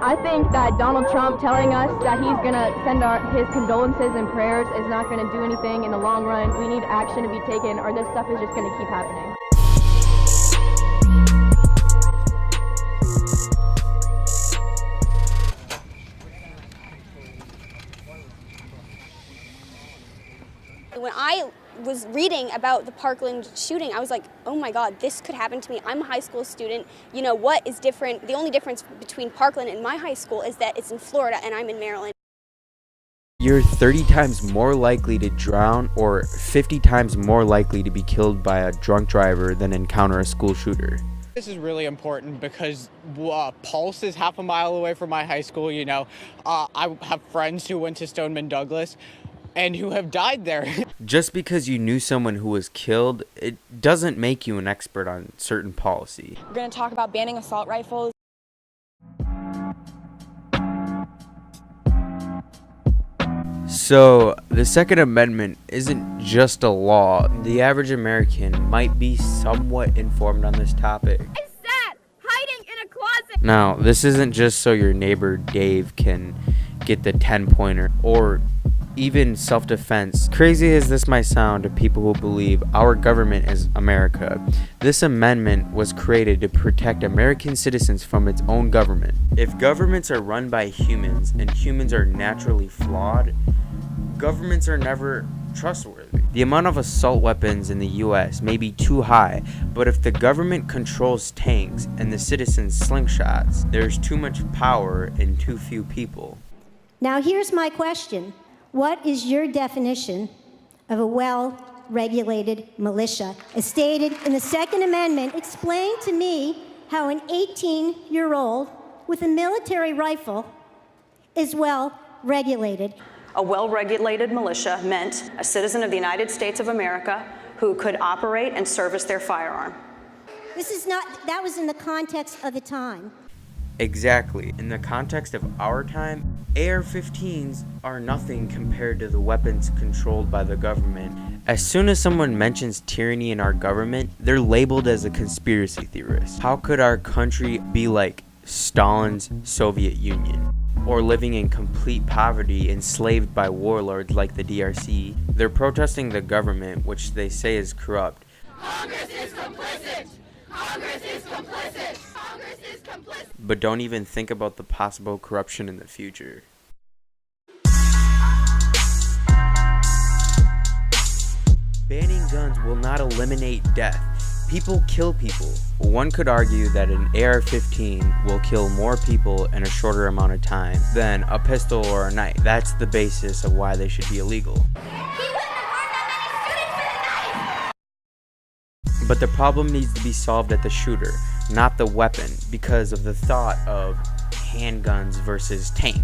I think that Donald Trump telling us that he's going to send his condolences and prayers is not going to do anything in the long run. We need action to be taken, or this stuff is just going to keep happening. When I was reading about the Parkland shooting, I was like, oh my God, this could happen to me. I'm a high school student. You know, what is different? The only difference between Parkland and my high school is that it's in Florida and I'm in Maryland. You're 30 times more likely to drown or 50 times more likely to be killed by a drunk driver than encounter a school shooter. This is really important because Pulse is half a mile away from my high school, you know. I have friends who went to Stoneman Douglas and who have died there. Just because you knew someone who was killed, it doesn't make you an expert on certain policy. We're going to talk about banning assault rifles. So, the Second Amendment isn't just a law. The average American might be somewhat informed on this topic. I sat hiding in a closet. Now, this isn't just so your neighbor Dave can get the 10-pointer or even self-defense. Crazy as this might sound to people who believe our government is America, this amendment was created to protect American citizens from its own government. If governments are run by humans and humans are naturally flawed, governments are never trustworthy. The amount of assault weapons in the US may be too high, but if the government controls tanks and the citizens slingshots, there's too much power and too few people. Now here's my question. What is your definition of a well-regulated militia? As stated in the Second Amendment, explain to me how an 18-year-old with a military rifle is well-regulated. A well-regulated militia meant a citizen of the United States of America who could operate and service their firearm. That was in the context of the time. Exactly. In the context of our time, AR-15s are nothing compared to the weapons controlled by the government. As soon as someone mentions tyranny in our government, they're labeled as a conspiracy theorist. How could our country be like Stalin's Soviet Union? Or living in complete poverty, enslaved by warlords like the DRC? They're protesting the government, which they say is corrupt. Congress is complicit! Congress is complicit! Congress is complicit! But don't even think about the possible corruption in the future. Banning guns will not eliminate death. People kill people. One could argue that an AR-15 will kill more people in a shorter amount of time than a pistol or a knife. That's the basis of why they should be illegal. But the problem needs to be solved at the shooter, not the weapon, because of the thought of handguns versus tank.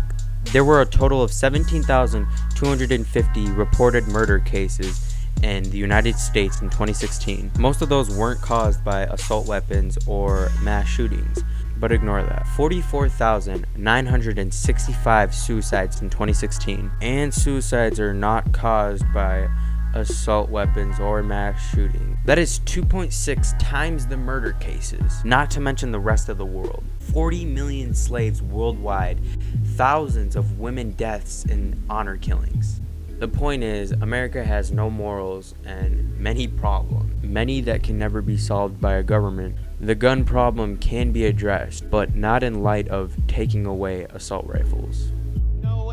There were a total of 17,250 reported murder cases in the United States in 2016. Most of those weren't caused by assault weapons or mass shootings, but ignore that. 44,965 suicides in 2016, and suicides are not caused by assault weapons or mass shooting. That is 2.6 times the murder cases, not to mention the rest of the world. 40 million slaves worldwide, thousands of women deaths in honor killings. The point is, America has no morals and many problems, many that can never be solved by a government. The gun problem can be addressed, but not in light of taking away assault rifles.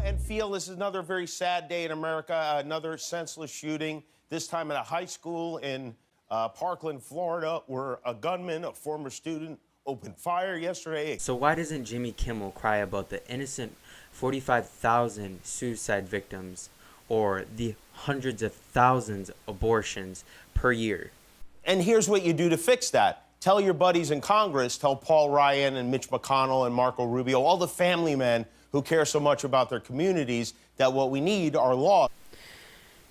And feel this is another very sad day in America, another senseless shooting, this time at a high school in Parkland, Florida, where a gunman, a former student, opened fire yesterday. So why doesn't Jimmy Kimmel cry about the innocent 45,000 suicide victims or the hundreds of thousands of abortions per year? And here's what you do to fix that. Tell your buddies in Congress, tell Paul Ryan and Mitch McConnell and Marco Rubio, all the family men who care so much about their communities, that what we need are laws.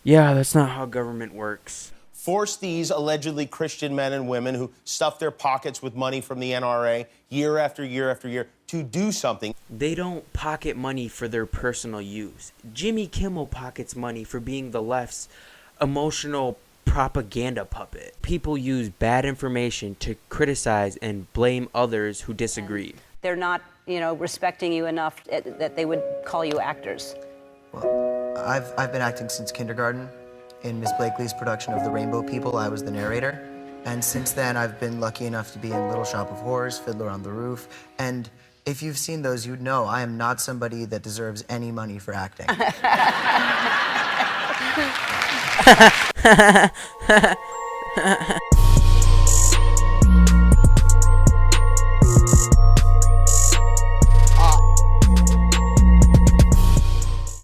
Yeah, that's not how government works. Force these allegedly Christian men and women who stuff their pockets with money from the NRA year after year after year to do something. They don't pocket money for their personal use. Jimmy Kimmel pockets money for being the left's emotional propaganda puppet. People use bad information to criticize and blame others who disagree. They're not you know, respecting you enough that they would call you actors? Well, I've been acting since kindergarten. In Miss Blakely's production of The Rainbow People, I was the narrator. And since then, I've been lucky enough to be in Little Shop of Horrors, Fiddler on the Roof. And if you've seen those, you'd know I am not somebody that deserves any money for acting.